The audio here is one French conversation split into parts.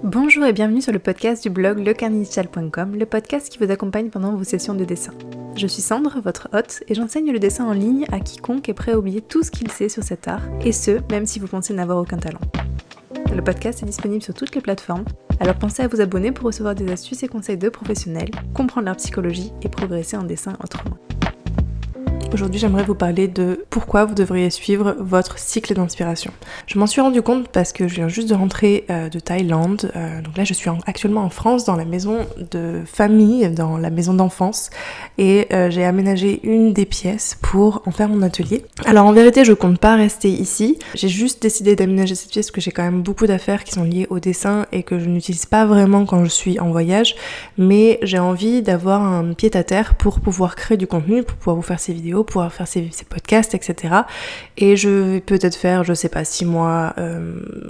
Bonjour et bienvenue sur le podcast du blog lecarnetdigital.com, le podcast qui vous accompagne pendant vos sessions de dessin. Je suis Sandre, votre hôte, et j'enseigne le dessin en ligne à quiconque est prêt à oublier tout ce qu'il sait sur cet art, et ce, même si vous pensez n'avoir aucun talent. Le podcast est disponible sur toutes les plateformes, alors pensez à vous abonner pour recevoir des astuces et conseils de professionnels, comprendre leur psychologie et progresser en dessin autrement. Aujourd'hui, j'aimerais vous parler de pourquoi vous devriez suivre votre cycle d'inspiration. Je m'en suis rendu compte parce que je viens juste de rentrer de Thaïlande. Donc là, je suis actuellement en France, dans la maison de famille, dans la maison d'enfance. Et j'ai aménagé une des pièces pour en faire mon atelier. Alors en vérité, je compte pas rester ici. J'ai juste décidé d'aménager cette pièce parce que j'ai quand même beaucoup d'affaires qui sont liées au dessin et que je n'utilise pas vraiment quand je suis en voyage. Mais j'ai envie d'avoir un pied-à-terre pour pouvoir créer du contenu, pour pouvoir vous faire ces vidéos, pouvoir faire ces podcasts, etc. Et je vais peut-être faire, je sais pas, 6 mois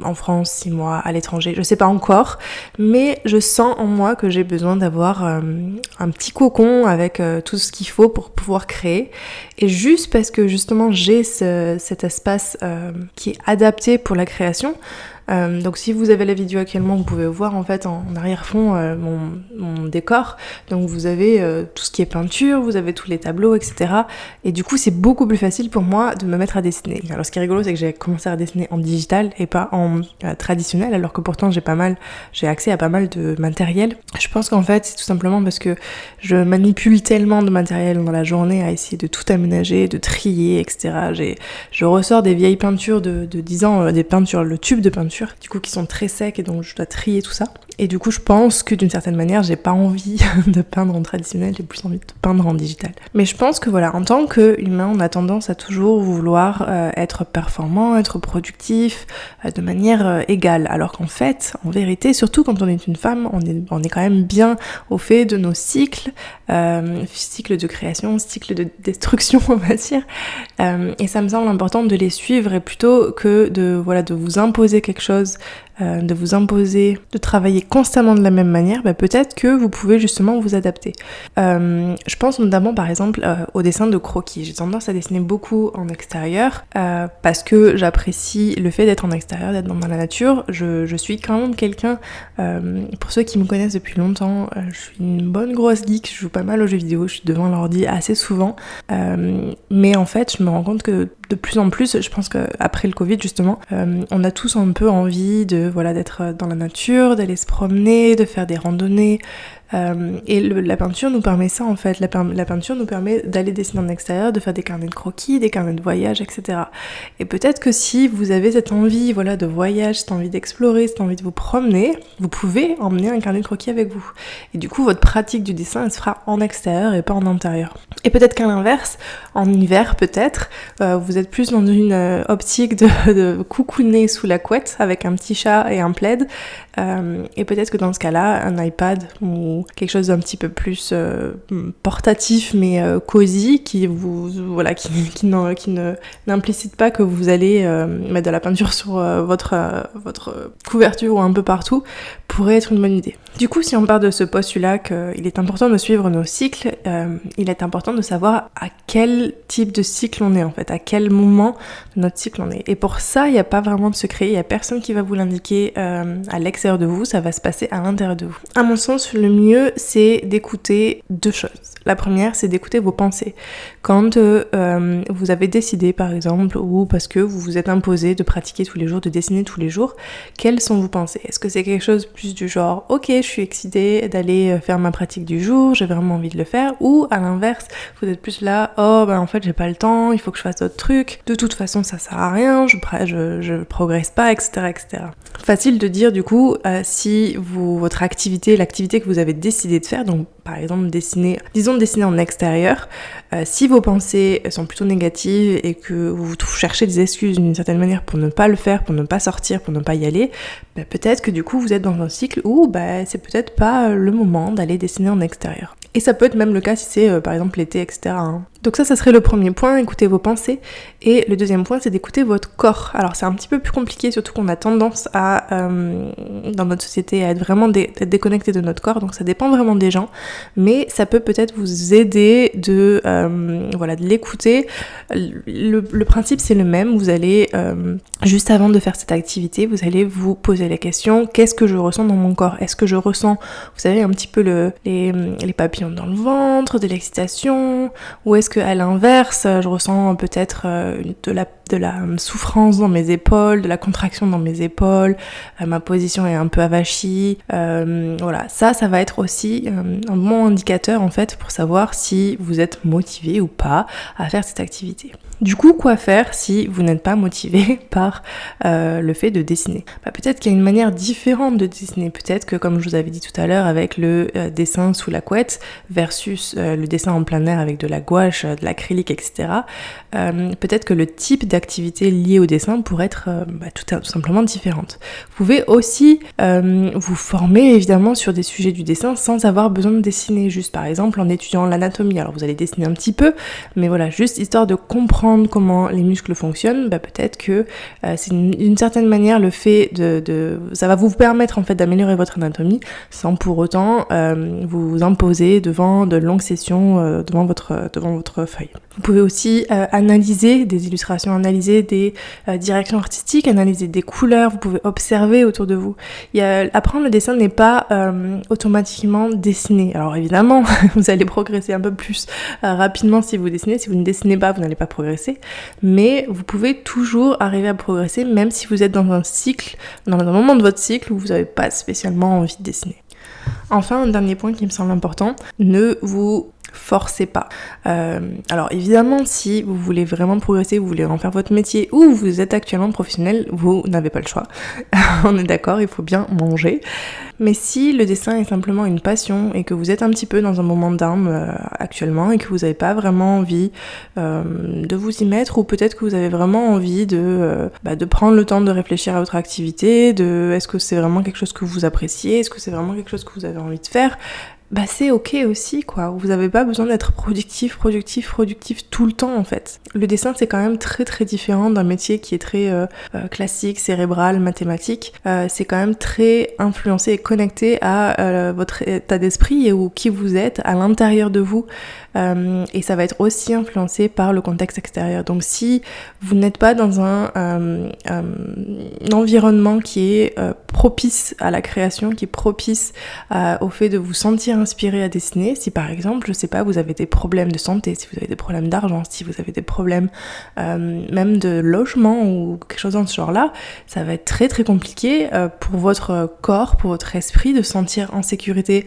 en France, 6 mois à l'étranger, je sais pas encore, mais je sens en moi que j'ai besoin d'avoir un petit cocon avec tout ce qu'il faut pour pouvoir créer. Et juste parce que justement j'ai cet espace qui est adapté pour la création. Donc si vous avez la vidéo actuellement, vous pouvez voir en fait en arrière-fond mon décor. Donc vous avez tout ce qui est peinture, vous avez tous les tableaux, etc. Et du coup c'est beaucoup plus facile pour moi de me mettre à dessiner. Alors ce qui est rigolo, c'est que j'ai commencé à dessiner en digital et pas en traditionnel, alors que pourtant j'ai accès à pas mal de matériel. Je pense qu'en fait c'est tout simplement parce que je manipule tellement de matériel dans la journée à essayer de tout aménager, de trier, etc. Je ressors des vieilles peintures de 10 ans, des peintures, le tube de peinture, du coup qui sont très secs et donc je dois trier tout ça. Et du coup je pense que d'une certaine manière j'ai pas envie de peindre en traditionnel, j'ai plus envie de peindre en digital. Mais je pense que voilà, en tant qu'humain on a tendance à toujours vouloir être performant, être productif de manière égale, alors qu'en fait, en vérité, surtout quand on est une femme, on est quand même bien au fait de nos cycles, cycle de création, cycle de destruction on va dire, et ça me semble important de les suivre et plutôt que de vous imposer quelque chose, de vous imposer de travailler constamment de la même manière, peut-être que vous pouvez justement vous adapter. Je pense notamment par exemple au dessin de croquis. J'ai tendance à dessiner beaucoup en extérieur parce que j'apprécie le fait d'être en extérieur, d'être dans la nature. Je suis quand même quelqu'un, pour ceux qui me connaissent depuis longtemps, je suis une bonne grosse geek, je joue pas mal aux jeux vidéo, je suis devant l'ordi assez souvent, mais en fait je me rends compte que de plus en plus, je pense qu'après le Covid justement, on a tous un peu envie d'être dans la nature, d'aller se promener, de faire des randonnées. Et la peinture nous permet ça en fait. La peinture nous permet d'aller dessiner en extérieur, de faire des carnets de croquis, des carnets de voyage, etc. Et peut-être que si vous avez cette envie de voyage, cette envie d'explorer, cette envie de vous promener, vous pouvez emmener un carnet de croquis avec vous. Et du coup, votre pratique du dessin, elle se fera en extérieur et pas en intérieur. Et peut-être qu'à l'inverse, en hiver peut-être, vous êtes plus dans une optique de coucouner sous la couette avec un petit chat et un plaid. Et peut-être que dans ce cas-là, un iPad ou quelque chose d'un petit peu plus portatif mais cosy qui n'implicite pas que vous allez mettre de la peinture sur votre couverture ou un peu partout, pourrait être une bonne idée. Du coup, si on part de ce postulat qu'il est important de suivre nos cycles, il est important de savoir à quel type de cycle on est en fait, à quel moment de notre cycle on est. Et pour ça, il n'y a pas vraiment de secret, il n'y a personne qui va vous l'indiquer à l'extérieur de vous, ça va se passer à l'intérieur de vous. À mon sens, le mieux, c'est d'écouter 2 choses. La première, c'est d'écouter vos pensées. Quand vous avez décidé, par exemple, ou parce que vous vous êtes imposé de pratiquer tous les jours, de dessiner tous les jours, quelles sont vos pensées ? Est-ce que c'est quelque chose plus du genre, ok, je suis excitée d'aller faire ma pratique du jour, j'ai vraiment envie de le faire, ou à l'inverse, vous êtes plus là, en fait j'ai pas le temps, il faut que je fasse d'autres trucs, de toute façon ça sert à rien, je progresse pas, etc., etc. Facile de dire du coup si votre activité, l'activité que vous avez décidé de faire, donc par exemple dessiner en extérieur, si vos pensées sont plutôt négatives et que vous cherchez des excuses d'une certaine manière pour ne pas le faire, pour ne pas sortir, pour ne pas y aller, peut-être que du coup vous êtes dans un cycle où c'est peut-être pas le moment d'aller dessiner en extérieur. Et ça peut être même le cas si c'est par exemple l'été, etc. Donc ça serait le premier point, écouter vos pensées. Et le deuxième point, c'est d'écouter votre corps. Alors c'est un petit peu plus compliqué, surtout qu'on a tendance à, dans notre société, à être vraiment déconnecté de notre corps. Donc ça dépend vraiment des gens. Mais ça peut peut-être vous aider de l'écouter. Le principe, c'est le même. Vous allez, juste avant de faire cette activité, vous allez vous poser la question, qu'est-ce que je ressens dans mon corps? Est-ce que je ressens, vous savez, un petit peu les papillons dans le ventre, de l'excitation? Ou est-ce que à l'inverse, je ressens peut-être de la souffrance dans mes épaules, de la contraction dans mes épaules, ma position est un peu avachie, voilà, ça va être aussi un bon indicateur en fait pour savoir si vous êtes motivé ou pas à faire cette activité. Du coup, quoi faire si vous n'êtes pas motivé par le fait de dessiner? Peut-être qu'il y a une manière différente de dessiner, peut-être que comme je vous avais dit tout à l'heure avec le dessin sous la couette versus le dessin en plein air avec de la gouache, de l'acrylique, etc. Peut-être que le type d'activité liée au dessin pourrait être tout simplement différente. Vous pouvez aussi vous former évidemment sur des sujets du dessin sans avoir besoin de dessiner, juste par exemple en étudiant l'anatomie. Alors vous allez dessiner un petit peu, mais voilà, juste histoire de comprendre comment les muscles fonctionnent, peut-être que c'est d'une certaine manière le fait ça va vous permettre en fait d'améliorer votre anatomie sans pour autant vous imposer devant de longues sessions devant votre feuille. Vous pouvez aussi analyser des illustrations, analyser des directions artistiques, analyser des couleurs, vous pouvez observer autour de vous. Apprendre le dessin n'est pas automatiquement dessiner. Alors évidemment, vous allez progresser un peu plus rapidement si vous dessinez. Si vous ne dessinez pas, vous n'allez pas progresser. Mais vous pouvez toujours arriver à progresser même si vous êtes dans un moment de votre cycle où vous n'avez pas spécialement envie de dessiner. Enfin, un dernier point qui me semble important, ne vous forcez pas. Alors évidemment, si vous voulez vraiment progresser, vous voulez en faire votre métier ou vous êtes actuellement professionnel, vous n'avez pas le choix. On est d'accord, il faut bien manger. Mais si le dessin est simplement une passion et que vous êtes un petit peu dans un moment down actuellement et que vous n'avez pas vraiment envie de vous y mettre, ou peut-être que vous avez vraiment envie de prendre le temps de réfléchir à votre activité, est-ce que c'est vraiment quelque chose que vous appréciez, est-ce que c'est vraiment quelque chose que vous avez envie de faire, c'est ok aussi quoi, vous n'avez pas besoin d'être productif tout le temps en fait. Le dessin c'est quand même très très différent d'un métier qui est très classique, cérébral, mathématique, c'est quand même très influencé et connecté à votre état d'esprit et qui vous êtes à l'intérieur de vous, et ça va être aussi influencé par le contexte extérieur. Donc si vous n'êtes pas dans un environnement qui est propice à la création, qui est propice au fait de vous sentir inspiré à dessiner, si par exemple, je sais pas, vous avez des problèmes de santé, si vous avez des problèmes d'argent, si vous avez des problèmes même de logement ou quelque chose dans ce genre-là, ça va être très très compliqué pour votre corps, pour votre esprit de se sentir en sécurité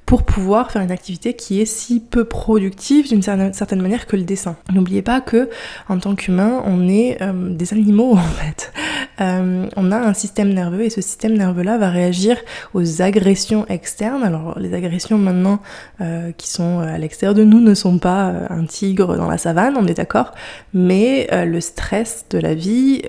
pour pouvoir faire une activité qui est si peu productive d'une certaine manière que le dessin. N'oubliez pas que en tant qu'humain, on est des animaux en fait. On a un système nerveux et ce système nerveux-là va réagir aux agressions externes. Alors les agressions maintenant qui sont à l'extérieur de nous ne sont pas un tigre dans la savane, on est d'accord, mais le stress de la vie,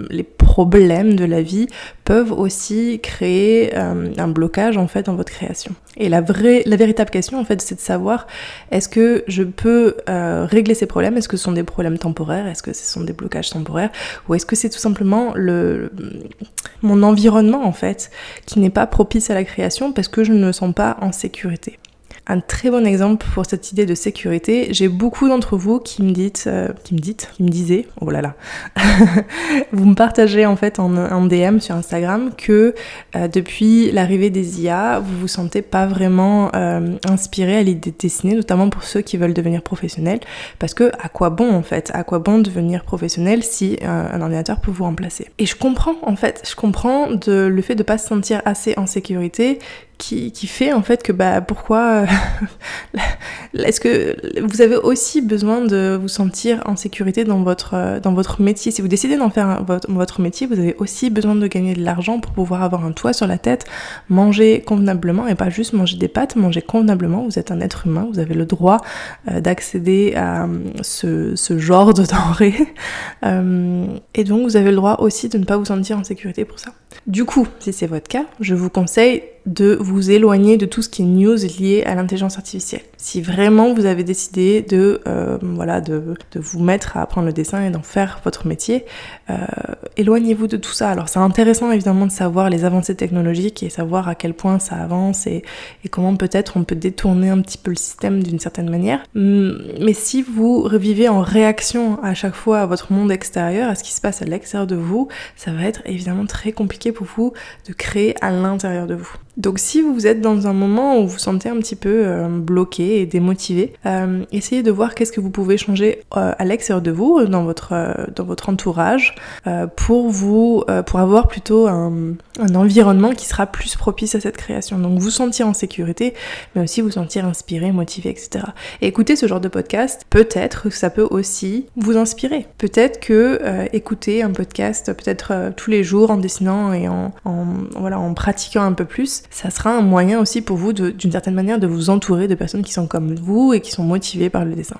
les problèmes de la vie peuvent aussi créer un blocage en fait dans votre création. Et la véritable question en fait c'est de savoir, est-ce que je peux régler ces problèmes, est-ce que ce sont des problèmes temporaires, est-ce que ce sont des blocages temporaires, ou est-ce que c'est tout simplement mon environnement en fait qui n'est pas propice à la création parce que je ne me sens pas en sécurité. Un très bon exemple pour cette idée de sécurité, j'ai beaucoup d'entre vous qui me disaient, oh là là, vous me partagez en fait en DM sur Instagram que depuis l'arrivée des IA, vous vous sentez pas vraiment inspiré à l'idée de dessiner, notamment pour ceux qui veulent devenir professionnels, parce que à quoi bon devenir professionnel si un ordinateur peut vous remplacer. Et je comprends le fait de pas se sentir assez en sécurité, qui fait en fait que pourquoi est-ce que vous avez aussi besoin de vous sentir en sécurité dans votre métier. Si vous décidez d'en faire votre métier, vous avez aussi besoin de gagner de l'argent pour pouvoir avoir un toit sur la tête, manger convenablement et pas juste manger des pâtes, manger convenablement. Vous êtes un être humain, vous avez le droit d'accéder à ce genre de denrées et donc vous avez le droit aussi de ne pas vous sentir en sécurité pour ça. Du coup, si c'est votre cas, je vous conseille de vous éloigner de tout ce qui est news lié à l'intelligence artificielle. Si vraiment vous avez décidé de vous mettre à apprendre le dessin et d'en faire votre métier, éloignez-vous de tout ça. Alors c'est intéressant évidemment de savoir les avancées technologiques et savoir à quel point ça avance et comment peut-être on peut détourner un petit peu le système d'une certaine manière. Mais si vous revivez en réaction à chaque fois à votre monde extérieur, à ce qui se passe à l'extérieur de vous, ça va être évidemment très compliqué pour vous de créer à l'intérieur de vous. Donc si vous êtes dans un moment où vous vous sentez un petit peu bloqué et démotivé, essayez de voir qu'est-ce que vous pouvez changer à l'extérieur de vous, dans votre entourage, pour avoir plutôt un environnement qui sera plus propice à cette création. Donc vous sentir en sécurité, mais aussi vous sentir inspiré, motivé, etc. Et écouter ce genre de podcast, peut-être que ça peut aussi vous inspirer. Peut-être que écouter un podcast, peut-être tous les jours en dessinant et en pratiquant un peu plus, ça sera un moyen aussi pour vous d'une certaine manière de vous entourer de personnes qui sont comme vous et qui sont motivées par le dessin.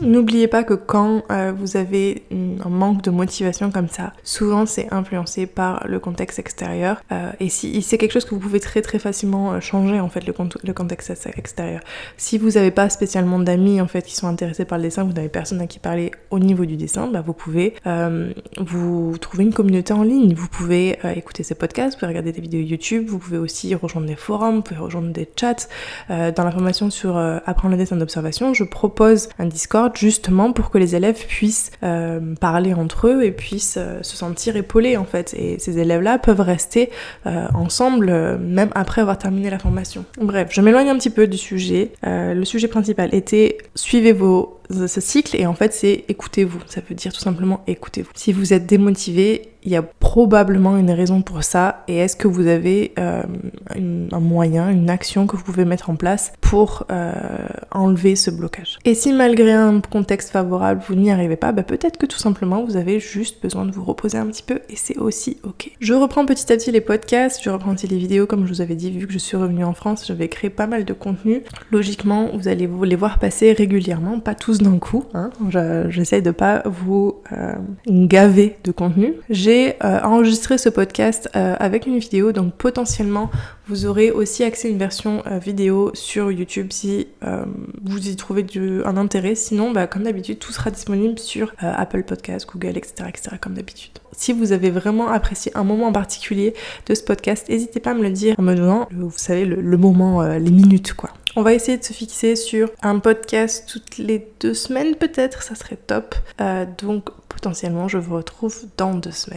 N'oubliez pas que quand vous avez un manque de motivation comme ça, souvent c'est influencé par le contexte extérieur et si c'est quelque chose que vous pouvez très très facilement changer en fait le contexte extérieur. Si vous n'avez pas spécialement d'amis en fait qui sont intéressés par le dessin, vous n'avez personne à qui parler au niveau du dessin, vous pouvez vous trouver une communauté en ligne, vous pouvez écouter ces podcasts, vous pouvez regarder des vidéos YouTube, vous pouvez aussi rejoindre des forums, vous pouvez rejoindre des chats. Dans la formation sur apprendre le dessin d'observation, je propose un Discord justement pour que les élèves puissent parler entre eux et puissent se sentir épaulés en fait. Et ces élèves-là peuvent rester ensemble même après avoir terminé la formation. Bref, je m'éloigne un petit peu du sujet. Le sujet principal était suivez ce cycle et en fait c'est écoutez-vous. Ça veut dire tout simplement écoutez-vous. Si vous êtes démotivé, il y a probablement une raison pour ça et est-ce que vous avez un moyen, une action que vous pouvez mettre en place pour enlever ce blocage. Et si malgré un contexte favorable vous n'y arrivez pas, peut-être que tout simplement vous avez juste besoin de vous reposer un petit peu et c'est aussi ok. Je reprends petit à petit les podcasts, je reprends aussi les vidéos comme je vous avais dit, vu que je suis revenue en France, je vais créer pas mal de contenu. Logiquement, vous allez les voir passer régulièrement, pas tous d'un coup, hein. J'essaye de pas vous gaver de contenu. J'ai enregistré ce podcast avec une vidéo, donc potentiellement vous aurez aussi accès à une version vidéo sur YouTube si vous y trouvez un intérêt. Sinon, comme d'habitude, tout sera disponible sur Apple Podcasts, Google, etc., comme d'habitude. Si vous avez vraiment apprécié un moment en particulier de ce podcast, n'hésitez pas à me le dire en me donnant, vous savez, le moment, les minutes, quoi. On va essayer de se fixer sur un podcast toutes les 2 semaines peut-être, ça serait top. Donc potentiellement, je vous retrouve dans 2 semaines.